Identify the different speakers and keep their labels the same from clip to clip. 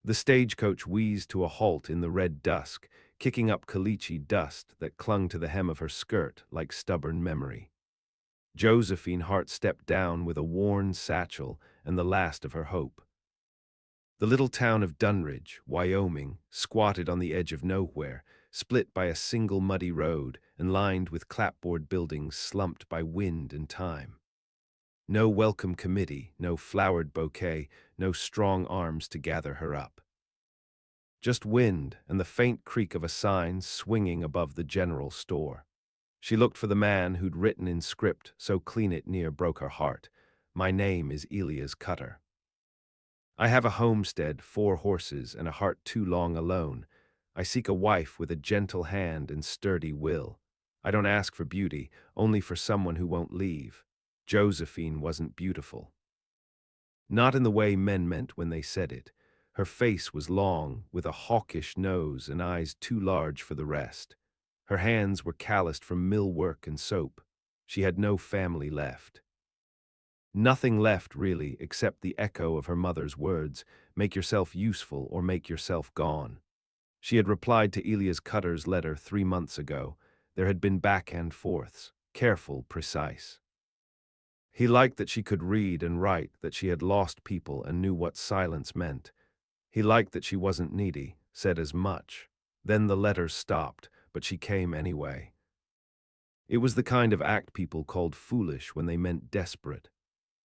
Speaker 1: The stagecoach wheezed to a halt in the red dusk, kicking up caliche dust that clung to the hem of her skirt like stubborn memory. Josephine Hart stepped down with a worn satchel and the last of her hope. The little town of Dunridge, Wyoming, squatted on the edge of nowhere, split by a single muddy road and lined with clapboard buildings slumped by wind and time. No welcome committee, no flowered bouquet, no strong arms to gather her up. Just wind and the faint creak of a sign swinging above the general store. She looked for the man who'd written in script so clean it near broke her heart. "My name is Elias Cutter. I have a homestead, 4 horses, and a heart too long alone. I seek a wife with a gentle hand and sturdy will. I don't ask for beauty, only for someone who won't leave." Josephine wasn't beautiful. Not in the way men meant when they said it. Her face was long, with a hawkish nose and eyes too large for the rest. Her hands were calloused from mill work and soap. She had no family left. Nothing left, really, except the echo of her mother's words, "Make yourself useful or make yourself gone." She had replied to Elias Cutter's letter 3 months ago. There had been back and forths, careful, precise. He liked that she could read and write, that she had lost people and knew what silence meant. He liked that she wasn't needy, said as much. Then the letters stopped, but she came anyway. It was the kind of act people called foolish when they meant desperate.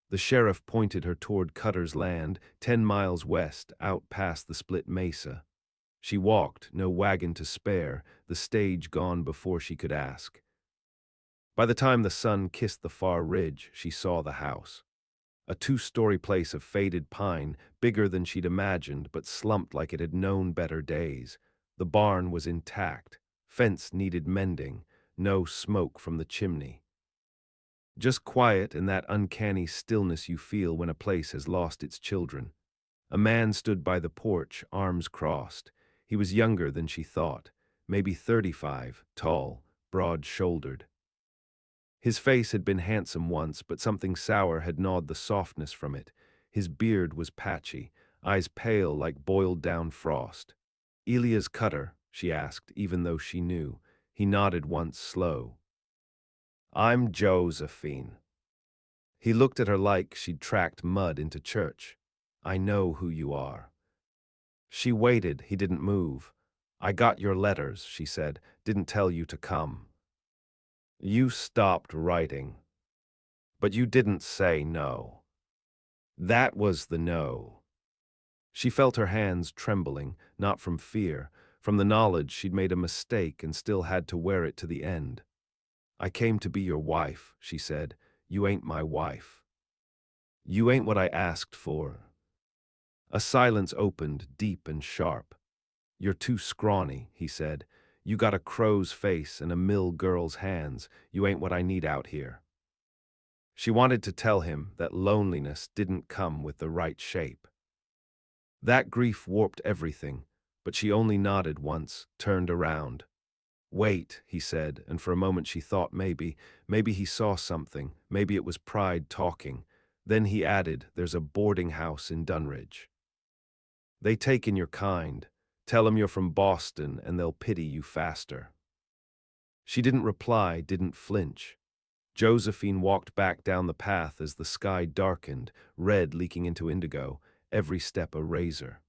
Speaker 1: The sheriff pointed her toward Cutter's land, 10 miles west, out past the split mesa. She walked, no wagon to spare, the stage gone before she could ask. By the time the sun kissed the far ridge, she saw the house. A 2-story place of faded pine, bigger than she'd imagined, but slumped like it had known better days. The barn was intact. Fence needed mending. No smoke from the chimney. Just quiet and that uncanny stillness you feel when a place has lost its children. A man stood by the porch, arms crossed. He was younger than she thought, maybe 35, tall, broad-shouldered. His face had been handsome once, but something sour had gnawed the softness from it. His beard was patchy, eyes pale like boiled-down frost. "Elias Cutter?" she asked, even though she knew. He nodded once, slow. "I'm Josephine." He looked at her like she'd tracked mud into church. "I know who you are." She waited. He didn't move. "I got your letters," she said. "Didn't tell you to come." "You stopped writing. But you didn't say no." That was the no. She felt her hands trembling, not from fear, from the knowledge she'd made a mistake and still had to wear it to the end. "I came to be your wife," she said. "You ain't my wife. You ain't what I asked for." A silence opened, deep and sharp. "You're too scrawny," he said. "You got a crow's face and a mill girl's hands. You ain't what I need out here." She wanted to tell him that loneliness didn't come with the right shape. That grief warped everything, but she only nodded once, turned around. "Wait," he said, and for a moment she thought maybe he saw something, maybe it was pride talking. Then he added, "There's a boarding house in Dunridge. They take in your kind. Tell 'em you're from Boston and they'll pity you faster." She didn't reply, didn't flinch. Josephine walked back down the path as the sky darkened, red leaking into indigo, every step a razor.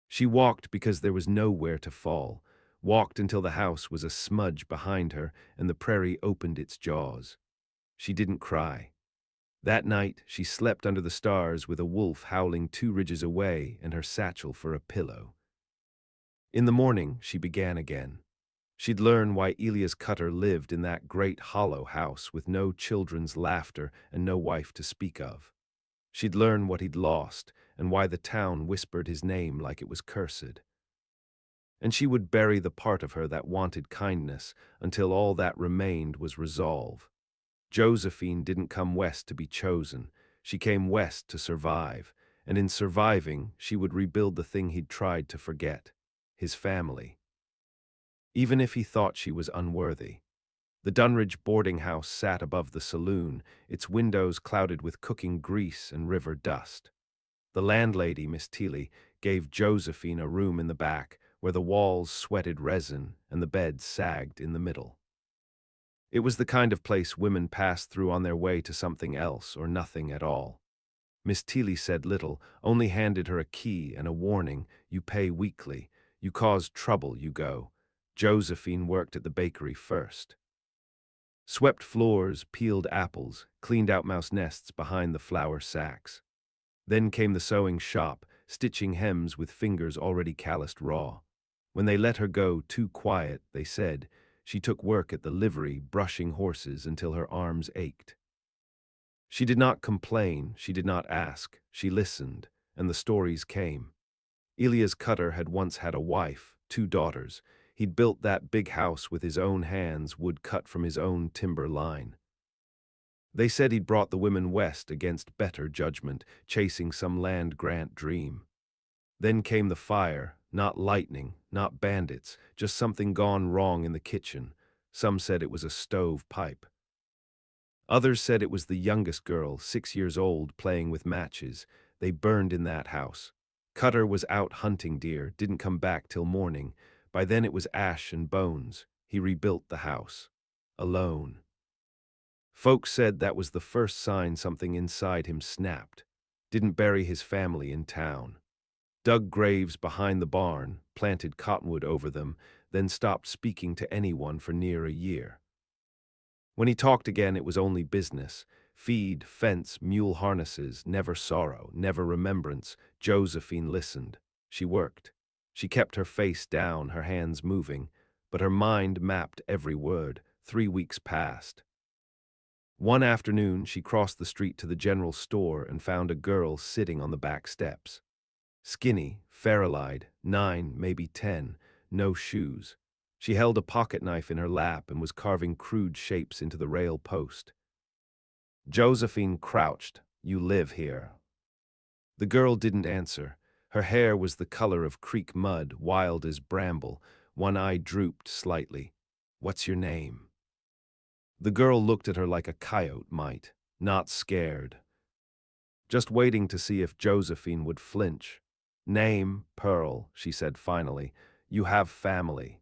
Speaker 1: She walked because there was nowhere to fall, walked until the house was a smudge behind her and the prairie opened its jaws. She didn't cry. That night, she slept under the stars with a wolf howling 2 ridges away and her satchel for a pillow. In the morning, she began again. She'd learn why Elias Cutter lived in that great hollow house with no children's laughter and no wife to speak of. She'd learn what he'd lost and why the town whispered his name like it was cursed. And she would bury the part of her that wanted kindness until all that remained was resolve. Josephine didn't come west to be chosen. She came west to survive, and in surviving, she would rebuild the thing he'd tried to forget, his family. Even if he thought she was unworthy. The Dunridge boarding house sat above the saloon, its windows clouded with cooking grease and river dust. The landlady, Miss Teely, gave Josephine a room in the back where the walls sweated resin and the bed sagged in the middle. It was the kind of place women passed through on their way to something else or nothing at all. Miss Teely said little, only handed her a key and a warning: you pay weekly. You cause trouble, you go. Josephine worked at the bakery first. Swept floors, peeled apples, cleaned out mouse nests behind the flour sacks. Then came the sewing shop, stitching hems with fingers already calloused raw. When they let her go too quiet, they said, she took work at the livery, brushing horses until her arms ached. She did not complain, she did not ask, she listened, and the stories came. Elias Cutter had once had a wife, 2 daughters. He'd built that big house with his own hands, wood cut from his own timber line. They said he'd brought the women west against better judgment, chasing some land grant dream. Then came the fire, not lightning, not bandits, just something gone wrong in the kitchen. Some said it was a stove pipe. Others said it was the youngest girl, 6 years old, playing with matches. They burned in that house. Cutter was out hunting deer, didn't come back till morning. By then it was ash and bones. He rebuilt the house. Alone. Folks said that was the first sign something inside him snapped. Didn't bury his family in town. Dug graves behind the barn, planted cottonwood over them, then stopped speaking to anyone for near a year. When he talked again, it was only business. Feed, fence, mule harnesses, never sorrow, never remembrance. Josephine listened. She worked. She kept her face down, her hands moving, but her mind mapped every word. 3 weeks passed. One afternoon, she crossed the street to the general store and found a girl sitting on the back steps. Skinny, feral-eyed, 9, maybe 10, no shoes. She held a pocket knife in her lap and was carving crude shapes into the rail post. Josephine crouched. You live here. The girl didn't answer. Her hair was the color of creek mud, wild as bramble. One eye drooped slightly. What's your name? The girl looked at her like a coyote might, not scared. Just waiting to see if Josephine would flinch. Name, Pearl, she said finally. You have family.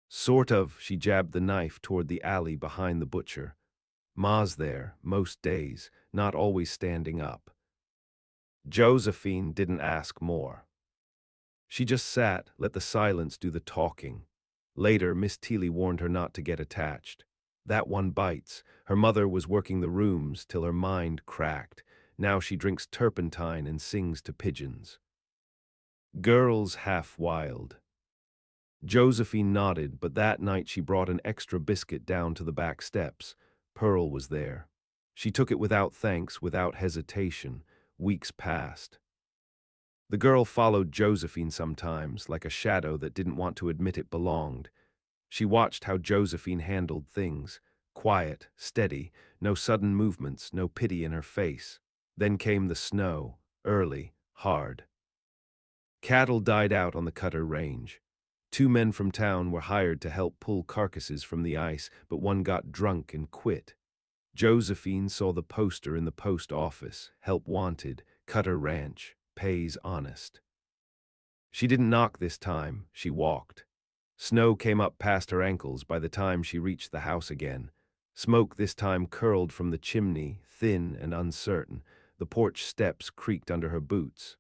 Speaker 1: Sort of, she jabbed the knife toward the alley behind the butcher. Ma's there, most days, not always standing up. Josephine didn't ask more. She just sat, let the silence do the talking. Later, Miss Teely warned her not to get attached. That one bites. Her mother was working the rooms till her mind cracked. Now she drinks turpentine and sings to pigeons. Girls half wild. Josephine nodded, but that night she brought an extra biscuit down to the back steps. Pearl was there. She took it without thanks, without hesitation. Weeks passed. The girl followed Josephine sometimes, like a shadow that didn't want to admit it belonged. She watched how Josephine handled things. Quiet, steady, no sudden movements, no pity in her face. Then came the snow, early, hard. Cattle died out on the Cutter Range. 2 men from town were hired to help pull carcasses from the ice, but one got drunk and quit. Josephine saw the poster in the post office, help wanted, Cutter Ranch, pays honest. She didn't knock this time, she walked. Snow came up past her ankles by the time she reached the house again. Smoke this time curled from the chimney, thin and uncertain. The porch steps creaked under her boots.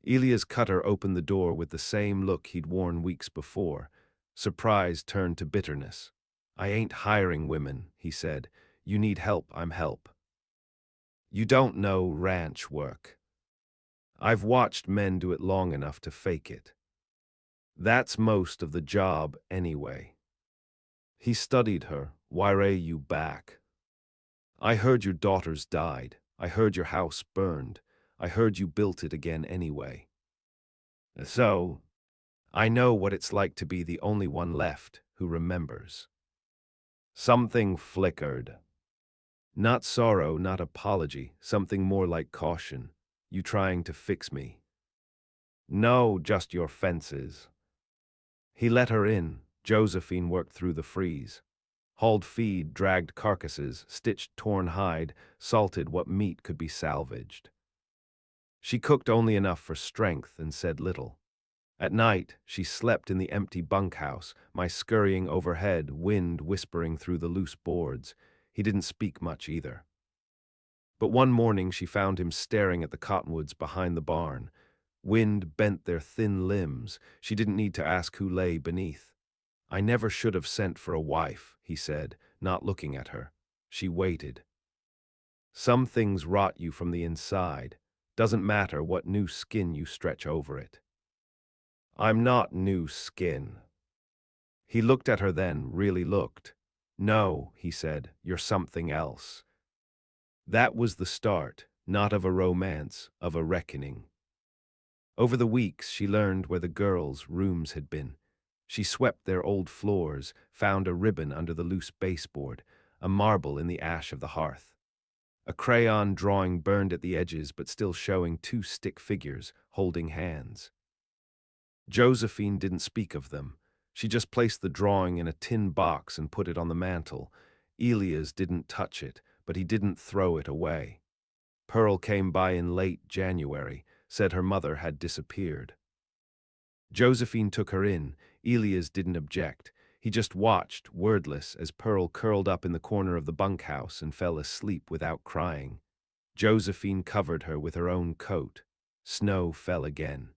Speaker 1: Elias Cutter opened the door with the same look he'd worn weeks before. Surprise turned to bitterness. I ain't hiring women, he said. You need help, I'm help. You don't know ranch work. I've watched men do it long enough to fake it. That's most of the job anyway. He studied her. Why are you back? I heard your daughters died. I heard your house burned. I heard you built it again anyway. So, I know what it's like to be the only one left who remembers. Something flickered. Not sorrow, not apology, something more like caution. You trying to fix me? No, just your fences. He let her in. Josephine worked through the freeze. Hauled feed, dragged carcasses, stitched torn hide, salted what meat could be salvaged. She cooked only enough for strength and said little. At night, she slept in the empty bunkhouse, my scurrying overhead, wind whispering through the loose boards. He didn't speak much either. But one morning she found him staring at the cottonwoods behind the barn. Wind bent their thin limbs. She didn't need to ask who lay beneath. "I never should have sent for a wife," he said, not looking at her. She waited. "Some things rot you from the inside. Doesn't matter what new skin you stretch over it." "I'm not new skin." He looked at her then, really looked. "No," he said, "you're something else." That was the start, not of a romance, of a reckoning. Over the weeks, she learned where the girls' rooms had been. She swept their old floors, found a ribbon under the loose baseboard, a marble in the ash of the hearth. A crayon drawing burned at the edges but still showing two stick figures holding hands. Josephine didn't speak of them. She just placed the drawing in a tin box and put it on the mantel. Elias didn't touch it, but he didn't throw it away. Pearl came by in late January, said her mother had disappeared. Josephine took her in. Elias didn't object. He just watched, wordless, as Pearl curled up in the corner of the bunkhouse and fell asleep without crying. Josephine covered her with her own coat. Snow fell again.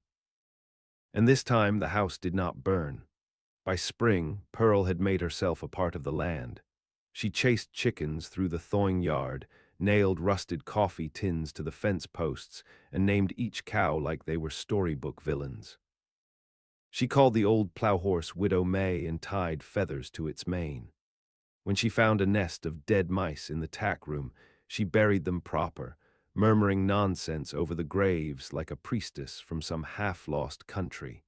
Speaker 1: And this time the house did not burn. By spring, Pearl had made herself a part of the land. She chased chickens through the thawing yard, nailed rusted coffee tins to the fence posts, and named each cow like they were storybook villains. She called the old plow horse Widow May and tied feathers to its mane. When she found a nest of dead mice in the tack room, she buried them proper, murmuring nonsense over the graves like a priestess from some half-lost country.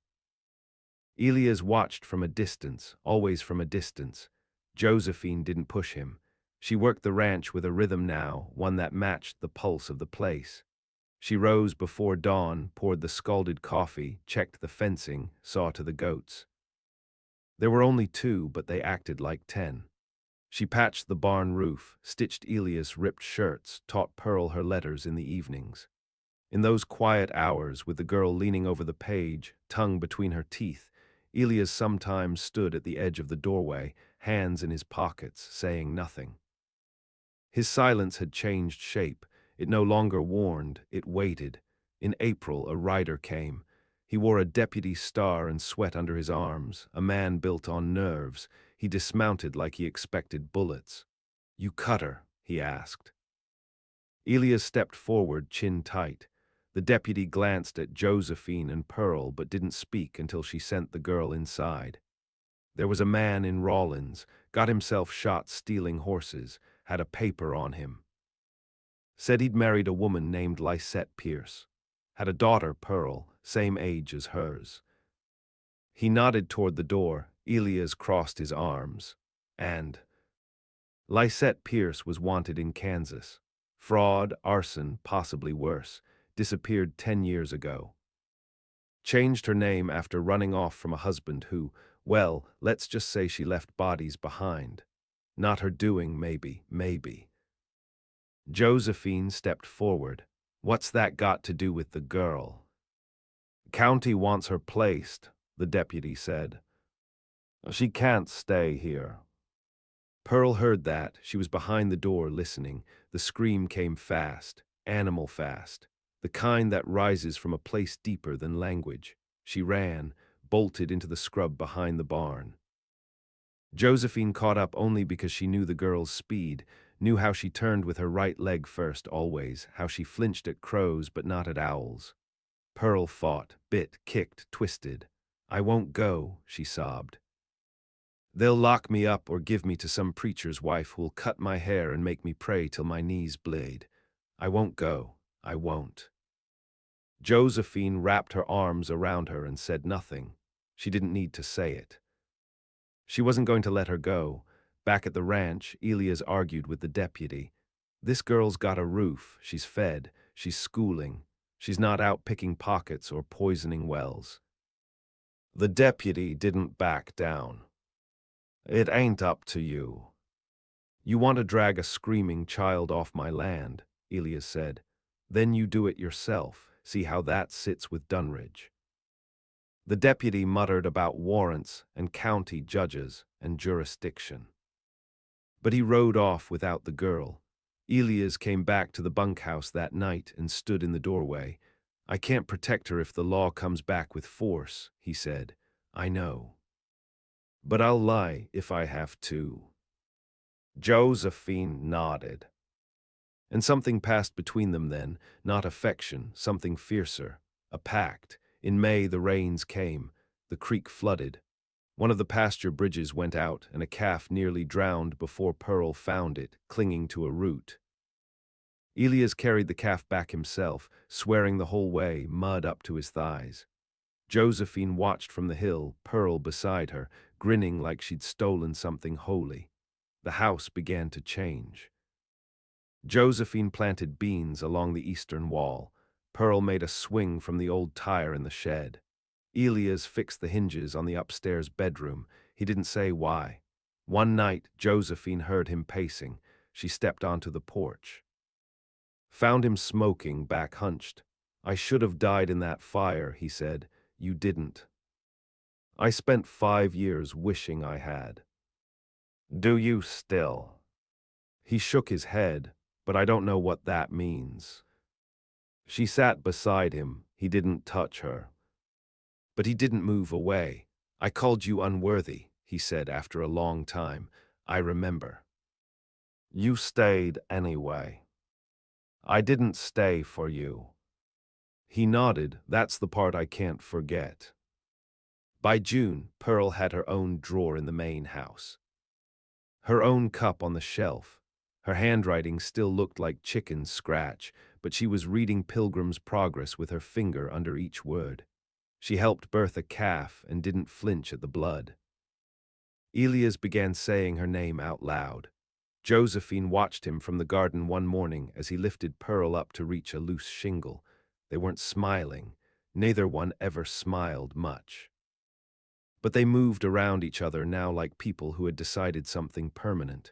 Speaker 1: Elias watched from a distance, always from a distance. Josephine didn't push him. She worked the ranch with a rhythm now, one that matched the pulse of the place. She rose before dawn, poured the scalded coffee, checked the fencing, saw to the goats. There were only 2, but they acted like 10. She patched the barn roof, stitched Elias' ripped shirts, taught Pearl her letters in the evenings. In those quiet hours, with the girl leaning over the page, tongue between her teeth, Elias sometimes stood at the edge of the doorway, hands in his pockets, saying nothing. His silence had changed shape. It no longer warned, it waited. In April, a rider came. He wore a deputy star and sweat under his arms, a man built on nerves. He dismounted like he expected bullets. "You cut her?" he asked. Elias stepped forward, chin tight. The deputy glanced at Josephine and Pearl but didn't speak until she sent the girl inside. There was a man in Rawlins, got himself shot stealing horses, had a paper on him. Said he'd married a woman named Lysette Pierce. Had a daughter, Pearl, same age as hers. He nodded toward the door. Elias crossed his arms. And Lysette Pierce was wanted in Kansas. Fraud, arson, possibly worse. Disappeared 10 years ago. Changed her name after running off from a husband who, well, let's just say she left bodies behind. Not her doing, maybe. Josephine stepped forward. "What's that got to do with the girl?" "County wants her placed," the deputy said. "She can't stay here." Pearl heard that. She was behind the door listening. The scream came fast, animal fast, the kind that rises from a place deeper than language. She ran, bolted into the scrub behind the barn. Josephine caught up only because she knew the girl's speed, knew how she turned with her right leg first always, how she flinched at crows but not at owls. Pearl fought, bit, kicked, twisted. "I won't go," she sobbed. "They'll lock me up or give me to some preacher's wife who'll cut my hair and make me pray till my knees bleed. I won't go. I won't." Josephine wrapped her arms around her and said nothing. She didn't need to say it. She wasn't going to let her go. Back at the ranch, Elias argued with the deputy. "This girl's got a roof, she's fed, she's schooling. She's not out picking pockets or poisoning wells." The deputy didn't back down. "It ain't up to you." "You want to drag a screaming child off my land," Elias said. "Then you do it yourself. See how that sits with Dunridge." The deputy muttered about warrants and county judges and jurisdiction. But he rode off without the girl. Elias came back to the bunkhouse that night and stood in the doorway. "I can't protect her if the law comes back with force," he said. "I know. But I'll lie if I have to." Josephine nodded. And something passed between them then, not affection, something fiercer, a pact. In May the rains came, the creek flooded. One of the pasture bridges went out, and a calf nearly drowned before Pearl found it, clinging to a root. Elias carried the calf back himself, swearing the whole way, mud up to his thighs. Josephine watched from the hill, Pearl beside her, grinning like she'd stolen something holy. The house began to change. Josephine planted beans along the eastern wall. Pearl made a swing from the old tire in the shed. Elias fixed the hinges on the upstairs bedroom. He didn't say why. One night, Josephine heard him pacing. She stepped onto the porch. Found him smoking, back hunched. "I should have died in that fire," he said. "You didn't. I spent 5 years wishing I had." "Do you still?" He shook his head, "But I don't know what that means." She sat beside him. He didn't touch her. But he didn't move away. "I called you unworthy," he said after a long time. "I remember. You stayed anyway. I didn't stay for you." He nodded. "That's the part I can't forget." By June, Pearl had her own drawer in the main house. Her own cup on the shelf. Her handwriting still looked like chicken scratch, but she was reading Pilgrim's Progress with her finger under each word. She helped birth a calf and didn't flinch at the blood. Elias began saying her name out loud. Josephine watched him from the garden one morning as he lifted Pearl up to reach a loose shingle. They weren't smiling. Neither one ever smiled much. But they moved around each other now like people who had decided something permanent.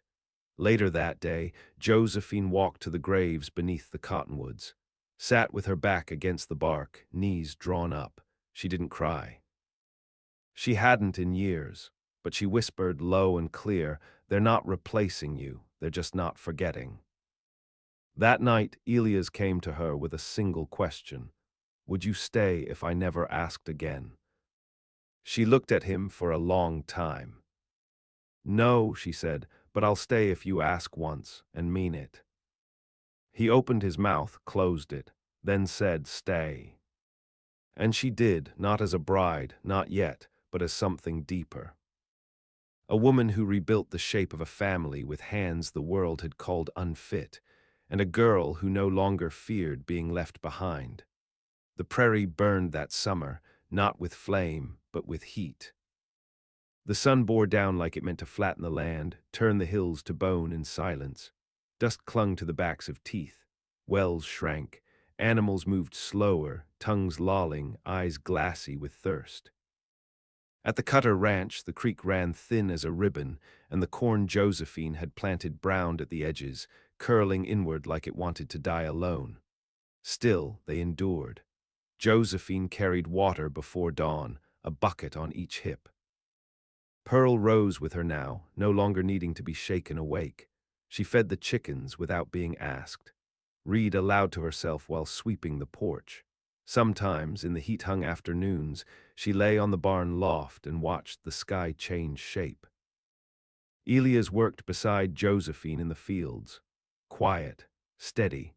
Speaker 1: Later that day, Josephine walked to the graves beneath the cottonwoods, sat with her back against the bark, knees drawn up. She didn't cry. She hadn't in years, but she whispered low and clear, "They're not replacing you, they're just not forgetting." That night, Elias came to her with a single question. "Would you stay if I never asked again?" She looked at him for a long time. "No," she said, "but I'll stay if you ask once, and mean it." He opened his mouth, closed it, then said, "Stay." And she did, not as a bride, not yet, but as something deeper. A woman who rebuilt the shape of a family with hands the world had called unfit, and a girl who no longer feared being left behind. The prairie burned that summer, not with flame, but with heat. The sun bore down like it meant to flatten the land, turn the hills to bone in silence. Dust clung to the backs of teeth. Wells shrank. Animals moved slower, tongues lolling, eyes glassy with thirst. At the Cutter Ranch, the creek ran thin as a ribbon, and the corn Josephine had planted browned at the edges, curling inward like it wanted to die alone. Still, they endured. Josephine carried water before dawn, a bucket on each hip. Pearl rose with her now, no longer needing to be shaken awake. She fed the chickens without being asked. Read aloud to herself while sweeping the porch. Sometimes, in the heat-hung afternoons, she lay on the barn loft and watched the sky change shape. Elias worked beside Josephine in the fields. Quiet, steady.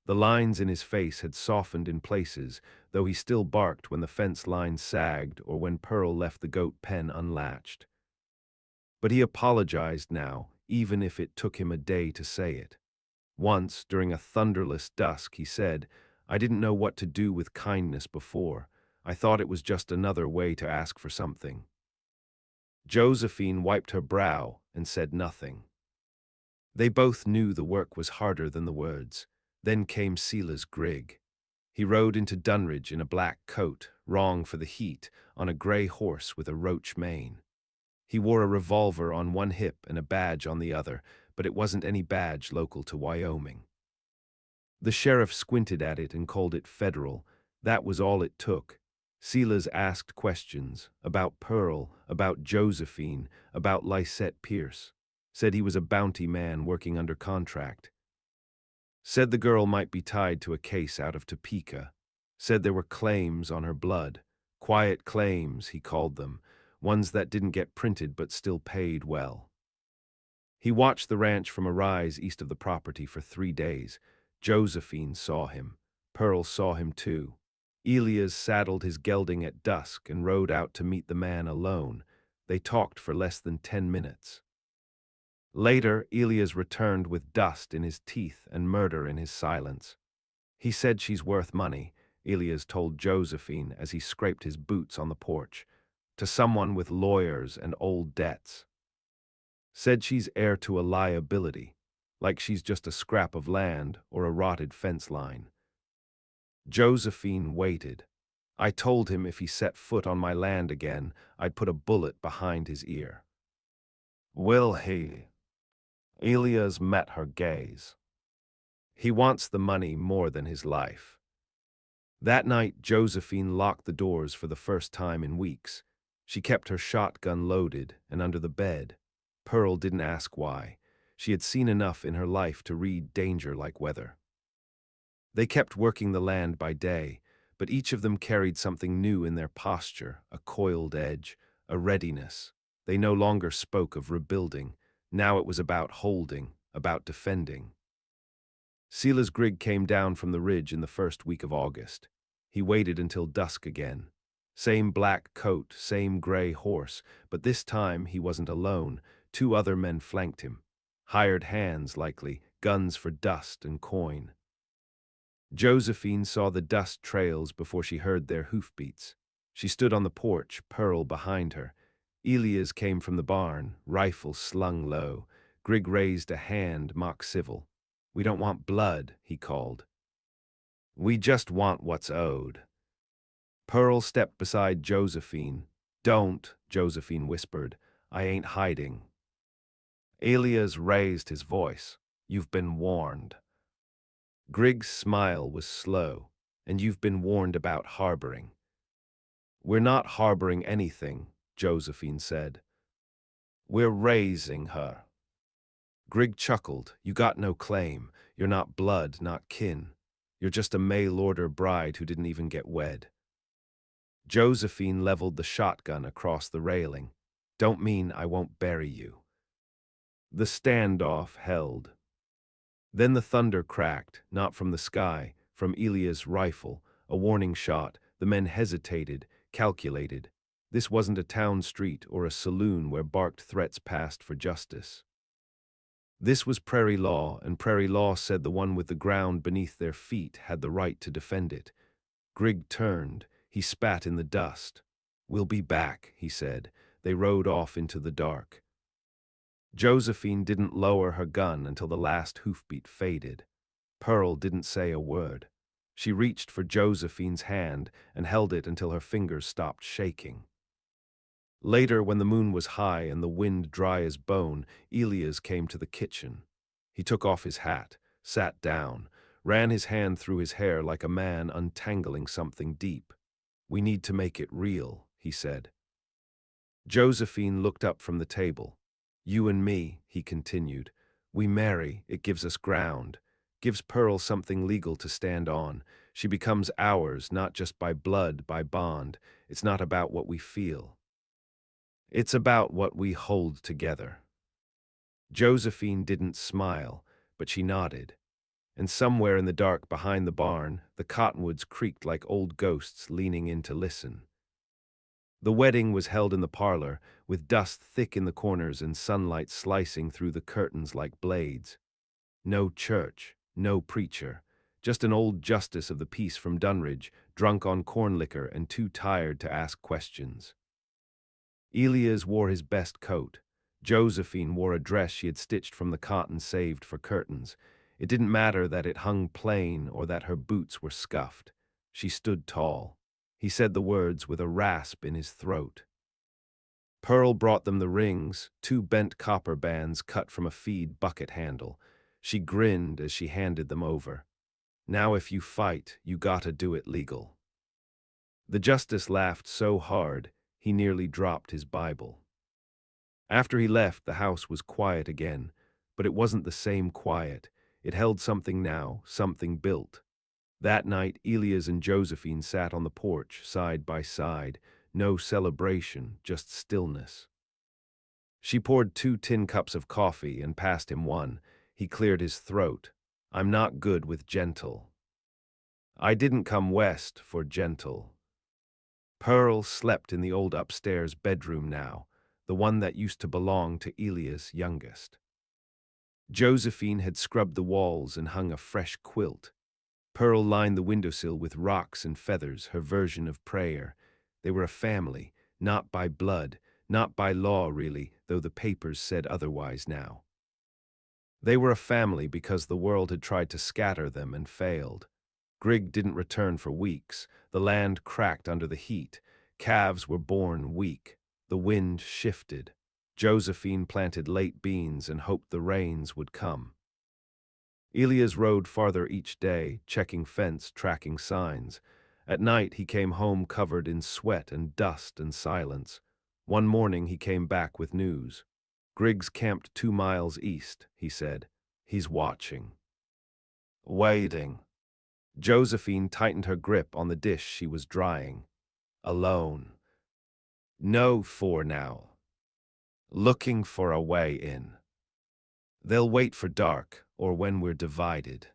Speaker 1: The lines in his face had softened in places, though he still barked when the fence line sagged or when Pearl left the goat pen unlatched. But he apologized now, even if it took him a day to say it. Once, during a thunderless dusk, he said, "I didn't know what to do with kindness before. I thought it was just another way to ask for something." Josephine wiped her brow and said nothing. They both knew the work was harder than the words. Then came Silas Grigg. He rode into Dunridge in a black coat, wrong for the heat, on a gray horse with a roach mane. He wore a revolver on one hip and a badge on the other, but it wasn't any badge local to Wyoming. The sheriff squinted at it and called it federal, That was all it took. Silas asked questions about Pearl, about Josephine, about Lysette Pierce. Said he was a bounty man working under contract. Said the girl might be tied to a case out of Topeka. Said there were claims on her blood. Quiet claims, he called them. Ones that didn't get printed but still paid well. He watched the ranch from a rise east of the property for 3 days. Josephine saw him. Pearl saw him too. Elias saddled his gelding at dusk and rode out to meet the man alone. They talked for less than 10 minutes. Later, Elias returned with dust in his teeth and murder in his silence. He said she's worth money, Elias told Josephine as he scraped his boots on the porch, to someone with lawyers and old debts. Said she's heir to a liability, like she's just a scrap of land or a rotted fence line. Josephine waited. I told him if he set foot on my land again, I'd put a bullet behind his ear. Will he? Elias met her gaze. He wants the money more than his life. That night, Josephine locked the doors for the first time in weeks. She kept her shotgun loaded and under the bed. Pearl didn't ask why. She had seen enough in her life to read danger like weather. They kept working the land by day, but each of them carried something new in their posture, a coiled edge, a readiness. They no longer spoke of rebuilding. Now it was about holding, about defending. Silas Grigg came down from the ridge in the first week of August. He waited until dusk again. Same black coat, same gray horse, but this time he wasn't alone. 2 other men flanked him. Hired hands, likely, guns for dust and coin. Josephine saw the dust trails before she heard their hoofbeats. She stood on the porch, Pearl behind her. Elias came from the barn, rifle slung low. Grigg raised a hand, mock civil. We don't want blood, he called. We just want what's owed. Pearl stepped beside Josephine. Don't, Josephine whispered. I ain't hiding. Elias raised his voice. You've been warned. Grigg's smile was slow. And you've been warned about harboring. We're not harboring anything, Josephine said. We're raising her. Grigg chuckled. You got no claim. You're not blood, not kin. You're just a mail-order bride who didn't even get wed. Josephine leveled the shotgun across the railing. Don't mean I won't bury you. The standoff held. Then the thunder cracked, not from the sky, from Elias' rifle, a warning shot. The men hesitated, calculated. This wasn't a town street or a saloon where barked threats passed for justice. This was prairie law, and prairie law said the one with the ground beneath their feet had the right to defend it. Grigg turned. He spat in the dust. We'll be back, he said. They rode off into the dark. Josephine didn't lower her gun until the last hoofbeat faded. Pearl didn't say a word. She reached for Josephine's hand and held it until her fingers stopped shaking. Later, when the moon was high and the wind dry as bone, Elias came to the kitchen. He took off his hat, sat down, ran his hand through his hair like a man untangling something deep. We need to make it real, he said. Josephine looked up from the table. You and me, he continued. We marry, it gives us ground, gives Pearl something legal to stand on. She becomes ours, not just by blood, by bond. It's not about what we feel. It's about what we hold together. Josephine didn't smile, but she nodded. And somewhere in the dark behind the barn, the cottonwoods creaked like old ghosts leaning in to listen. The wedding was held in the parlor, with dust thick in the corners and sunlight slicing through the curtains like blades. No church, no preacher, just an old justice of the peace from Dunridge, drunk on corn liquor and too tired to ask questions. Elias wore his best coat. Josephine wore a dress she had stitched from the cotton saved for curtains. It didn't matter that it hung plain or that her boots were scuffed. She stood tall. He said the words with a rasp in his throat. Pearl brought them the rings, 2 bent copper bands cut from a feed bucket handle. She grinned as she handed them over. Now if you fight, you gotta do it legal. The justice laughed so hard, he nearly dropped his Bible. After he left, the house was quiet again, but it wasn't the same quiet. It held something now, something built. That night, Elias and Josephine sat on the porch, side by side. No celebration, just stillness. She poured 2 tin cups of coffee and passed him one. He cleared his throat. I'm not good with gentle. I didn't come west for gentle. Pearl slept in the old upstairs bedroom now, the one that used to belong to Elias' youngest. Josephine had scrubbed the walls and hung a fresh quilt. Pearl lined the windowsill with rocks and feathers, her version of prayer. They were a family, not by blood, not by law really, though the papers said otherwise now. They were a family because the world had tried to scatter them and failed. Grigg didn't return for weeks. The land cracked under the heat. Calves were born weak. The wind shifted. Josephine planted late beans and hoped the rains would come. Elias rode farther each day, checking fence, tracking signs. At night he came home covered in sweat and dust and silence. One morning he came back with news. Grigg's camped 2 miles east, he said. He's watching. Waiting. Josephine tightened her grip on the dish she was drying. Alone. No for now. Looking for a way in. They'll wait for dark, or when we're divided.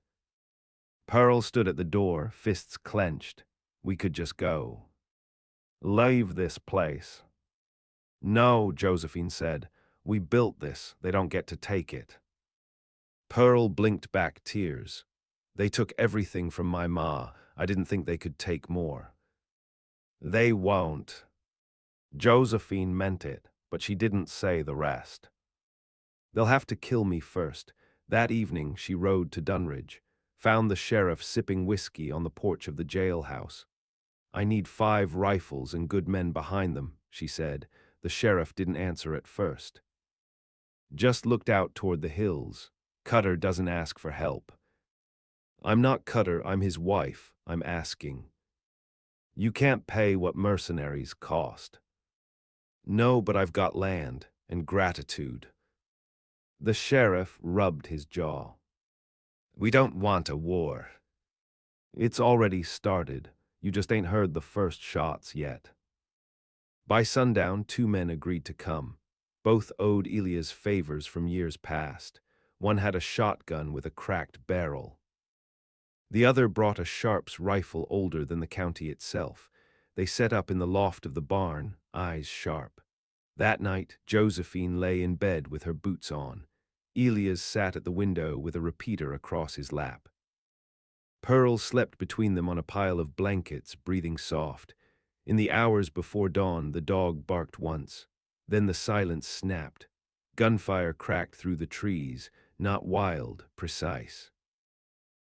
Speaker 1: Pearl stood at the door, fists clenched. We could just go. Leave this place. No, Josephine said. We built this. They don't get to take it. Pearl blinked back tears. They took everything from my ma. I didn't think they could take more. They won't. Josephine meant it, but she didn't say the rest. They'll have to kill me first. That evening she rode to Dunridge, found the sheriff sipping whiskey on the porch of the jailhouse. I need 5 rifles and good men behind them, she said. The sheriff didn't answer at first. Just looked out toward the hills. Cutter doesn't ask for help. I'm not Cutter, I'm his wife, I'm asking. You can't pay what mercenaries cost. No, but I've got land and gratitude. The sheriff rubbed his jaw. We don't want a war. It's already started. You just ain't heard the first shots yet. By sundown, 2 men agreed to come. Both owed Elias favors from years past. One had a shotgun with a cracked barrel. The other brought a Sharps rifle older than the county itself. They set up in the loft of the barn, eyes sharp. That night, Josephine lay in bed with her boots on. Elias sat at the window with a repeater across his lap. Pearl slept between them on a pile of blankets, breathing soft. In the hours before dawn, the dog barked once. Then the silence snapped. Gunfire cracked through the trees, not wild, precise.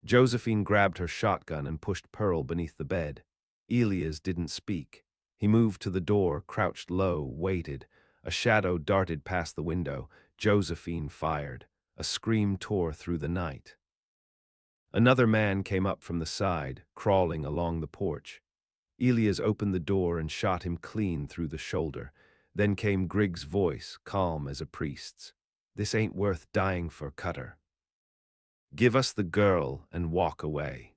Speaker 1: Josephine grabbed her shotgun and pushed Pearl beneath the bed. Elias didn't speak. He moved to the door, crouched low, waited. A shadow darted past the window. Josephine fired. A scream tore through the night. Another man came up from the side, crawling along the porch. Elias opened the door and shot him clean through the shoulder. Then came Grigg's voice, calm as a priest's. This ain't worth dying for, Cutter. Give us the girl and walk away.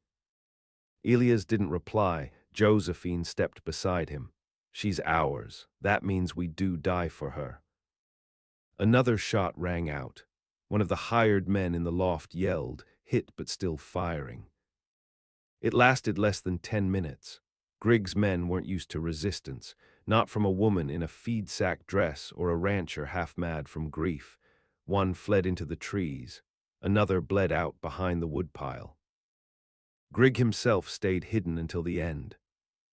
Speaker 1: Elias didn't reply. Josephine stepped beside him. She's ours. That means we do die for her. Another shot rang out. One of the hired men in the loft yelled, hit but still firing. It lasted less than 10 minutes. Grigg's men weren't used to resistance, not from a woman in a feed-sack dress or a rancher half-mad from grief. One fled into the trees. Another bled out behind the woodpile. Grigg himself stayed hidden until the end.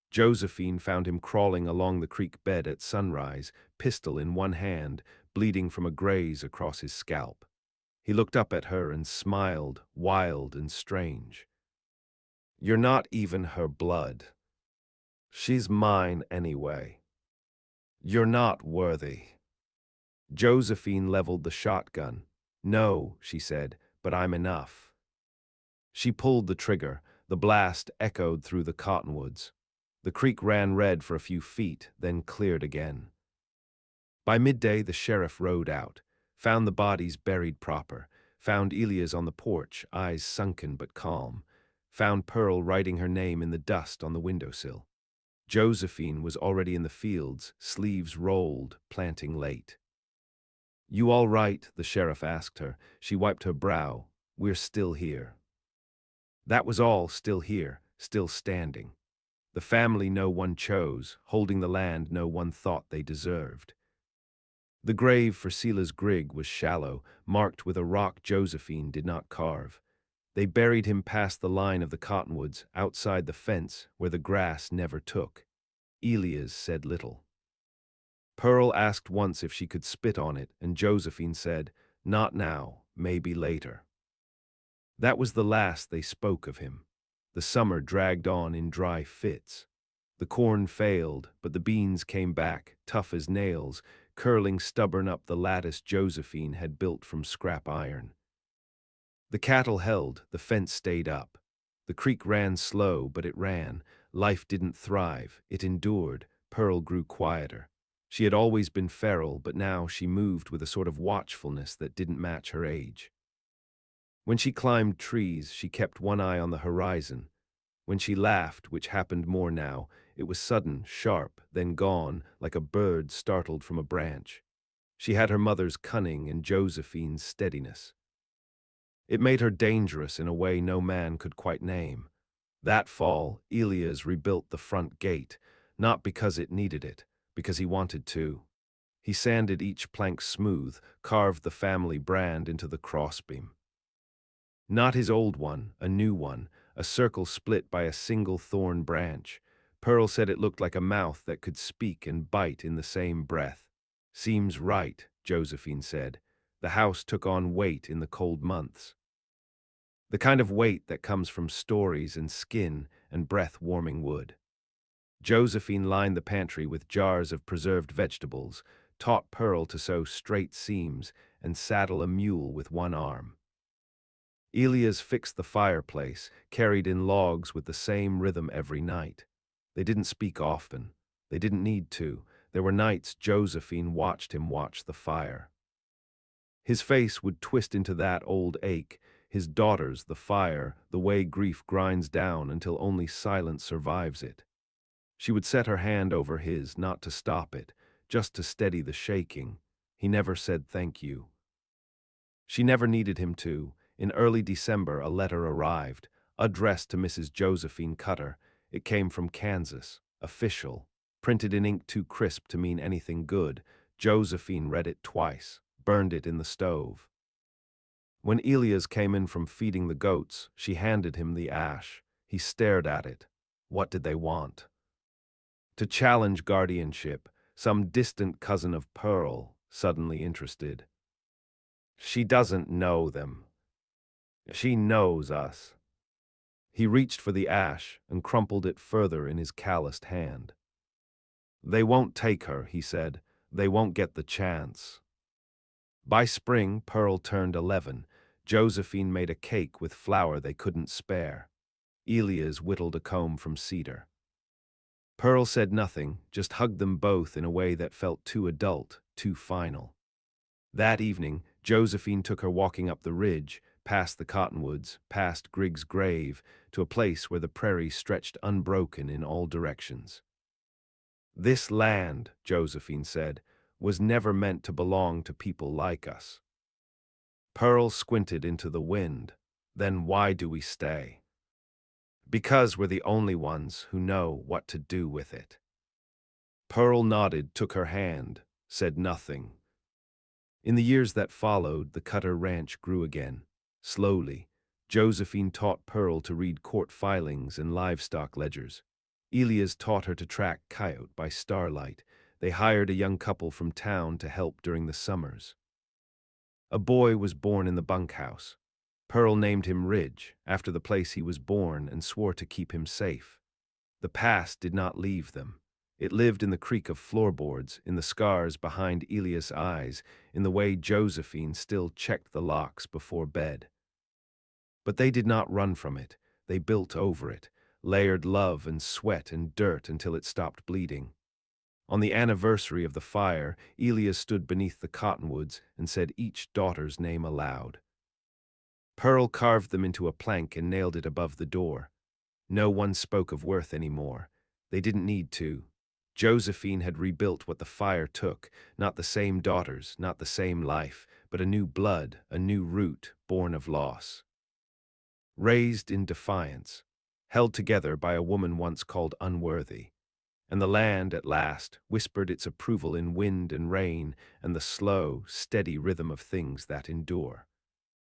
Speaker 1: Josephine found him crawling along the creek bed at sunrise, pistol in one hand, bleeding from a graze across his scalp. He looked up at her and smiled, wild and strange. You're not even her blood. She's mine anyway. You're not worthy. Josephine leveled the shotgun. No, she said, but I'm enough. She pulled the trigger. The blast echoed through the cottonwoods. The creek ran red for a few feet, then cleared again. By midday, the sheriff rode out, found the bodies buried proper, found Elias on the porch, eyes sunken but calm, found Pearl writing her name in the dust on the windowsill. Josephine was already in the fields, sleeves rolled, planting late. "You all right?" the sheriff asked her. She wiped her brow. "We're still here." That was all, still here, still standing. The family no one chose, holding the land no one thought they deserved. The grave for Silas Grigg was shallow, marked with a rock Josephine did not carve. They buried him past the line of the cottonwoods, outside the fence, where the grass never took. Elias said little. Pearl asked once if she could spit on it, and Josephine said, "Not now, maybe later." That was the last they spoke of him. The summer dragged on in dry fits. The corn failed, but the beans came back, tough as nails, curling stubborn up the lattice Josephine had built from scrap iron. The cattle held, the fence stayed up. The creek ran slow, but it ran. Life didn't thrive, it endured. Pearl grew quieter. She had always been feral, but now she moved with a sort of watchfulness that didn't match her age. When she climbed trees, she kept one eye on the horizon. When she laughed, which happened more now, it was sudden, sharp, then gone, like a bird startled from a branch. She had her mother's cunning and Josephine's steadiness. It made her dangerous in a way no man could quite name. That fall, Elias rebuilt the front gate, not because it needed it, because he wanted to. He sanded each plank smooth, carved the family brand into the crossbeam. Not his old one, a new one, a circle split by a single thorn branch. Pearl said it looked like a mouth that could speak and bite in the same breath. "Seems right," Josephine said. The house took on weight in the cold months. The kind of weight that comes from stories and skin and breath-warming wood. Josephine lined the pantry with jars of preserved vegetables, taught Pearl to sew straight seams and saddle a mule with one arm. Elias fixed the fireplace, carried in logs with the same rhythm every night. They didn't speak often. They didn't need to. There were nights Josephine watched him watch the fire. His face would twist into that old ache, his daughter's, the fire, the way grief grinds down until only silence survives it. She would set her hand over his, not to stop it, just to steady the shaking. He never said thank you. She never needed him to. In early December, a letter arrived, addressed to Mrs. Josephine Cutter. It came from Kansas, official, printed in ink too crisp to mean anything good. Josephine read it twice, burned it in the stove. When Elias came in from feeding the goats, she handed him the ash. He stared at it. What did they want? To challenge guardianship, some distant cousin of Pearl, suddenly interested. "She doesn't know them. She knows us." He reached for the ash and crumpled it further in his calloused hand. "They won't take her," he said. "They won't get the chance." By spring, Pearl turned 11. Josephine made a cake with flour they couldn't spare. Elias whittled a comb from cedar. Pearl said nothing, just hugged them both in a way that felt too adult, too final. That evening, Josephine took her walking up the ridge, past the cottonwoods, past Grigg's grave, to a place where the prairie stretched unbroken in all directions. "This land," Josephine said, "was never meant to belong to people like us." Pearl squinted into the wind. "Then why do we stay?" "Because we're the only ones who know what to do with it." Pearl nodded, took her hand, said nothing. In the years that followed, the Cutter Ranch grew again. Slowly, Josephine taught Pearl to read court filings and livestock ledgers. Elias taught her to track coyote by starlight. They hired a young couple from town to help during the summers. A boy was born in the bunkhouse. Pearl named him Ridge, after the place he was born, and swore to keep him safe. The past did not leave them. It lived in the creak of floorboards, in the scars behind Elias' eyes, in the way Josephine still checked the locks before bed. But they did not run from it. They built over it, layered love and sweat and dirt until it stopped bleeding. On the anniversary of the fire, Elia stood beneath the cottonwoods and said each daughter's name aloud. Pearl carved them into a plank and nailed it above the door. No one spoke of worth anymore. They didn't need to. Josephine had rebuilt what the fire took, not the same daughters, not the same life, but a new blood, a new root, born of loss. Raised in defiance, held together by a woman once called unworthy. And the land, at last, whispered its approval in wind and rain and the slow, steady rhythm of things that endure.